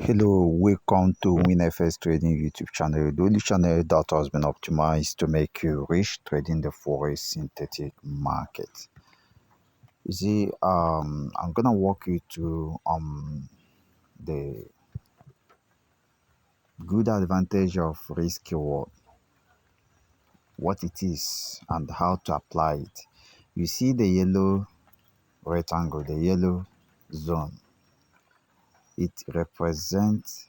Hello, welcome to WINFXTRADING YouTube channel, the only channel that has been optimized to make you rich trading the Forex synthetic market. You see, I'm gonna walk you through the good advantage of risk reward, what it is, and how to apply it. You see the yellow rectangle, the yellow zone. It represents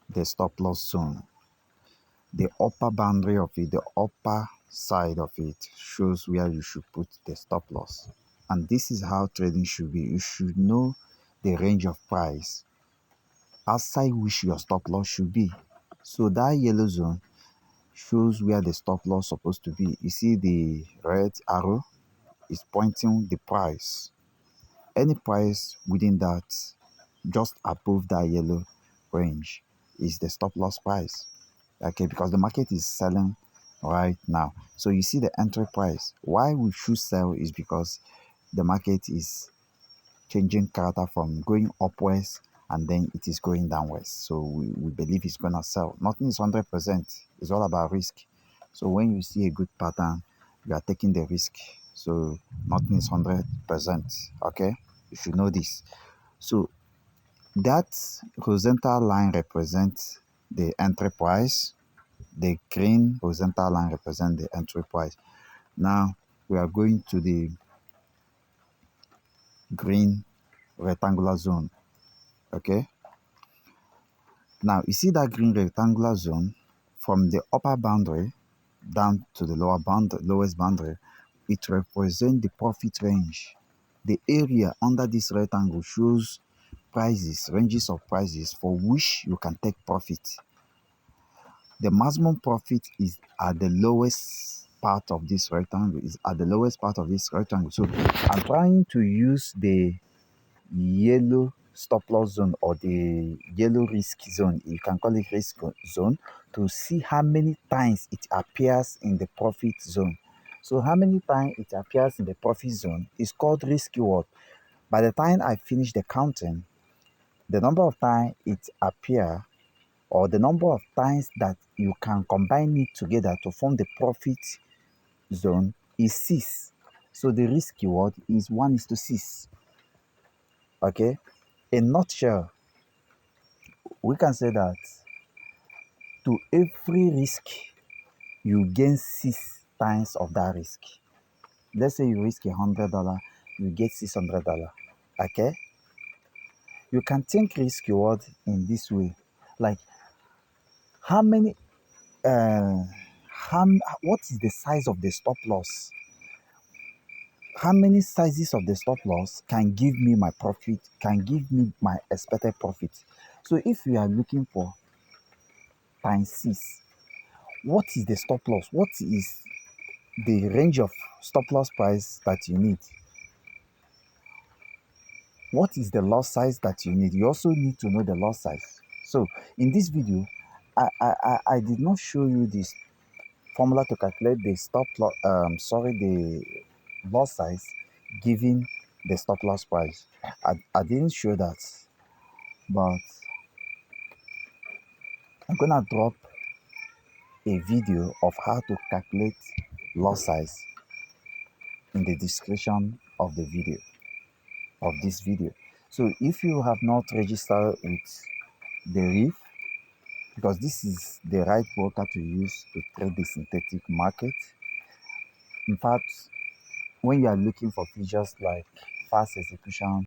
the stop loss zone. The upper boundary of it, the upper side of it, shows where you should put the stop loss. And this is how trading should be. You should know the range of price outside which your stop loss should be. So that yellow zone shows where the stop loss is supposed to be. You see the red arrow is pointing the price. Any price within that, just above that yellow range, is the stop loss price. Okay, because the market is selling right now. So you see the entry price. Why we should sell is because the market is changing character from going upwards and then it is going downwards. So we believe it's going to sell. Nothing is 100%. It's all about risk. So when you see a good pattern, you are taking the risk. So nothing is 100%. Okay, you should know this. So that horizontal line represents the entry price. The green horizontal line represents the entry price. Now we are going to the green rectangular zone. Okay, now you see that green rectangular zone, from the upper boundary down to the lowest boundary, it represents the profit range. The area under this rectangle shows prices, ranges of prices for which you can take profit. The maximum profit is at the lowest part of this rectangle, So I'm trying to use the yellow stop loss zone, or the yellow risk zone, you can call it risk zone, to see how many times it appears in the profit zone. So how many times it appears in the profit zone is called risk reward. By the time I finish the counting, the number of times it appears, or the number of times that you can combine it together to form the profit zone, is 6. So the risk reward is 1:6. Okay, in a nutshell, we can say that to every risk, you gain 6 times of that risk. Let's say you risk $100, you get $600. Okay, you can think risk reward in this way, like what is the size of the stop loss? How many sizes of the stop loss can give me my profit, can give me my expected profit? So if you are looking for times 6, what is the stop loss? What is the range of stop loss price that you need? What is the loss size that you need? You also need to know the loss size. So in this video, I did not show you this formula to calculate the the loss size given the stop loss price. I didn't show that, but I'm gonna drop a video of how to calculate loss size in the description of the video, of this video. So if you have not registered with the RIF, because this is the right broker to use to trade the synthetic market. In fact, when you are looking for features like fast execution,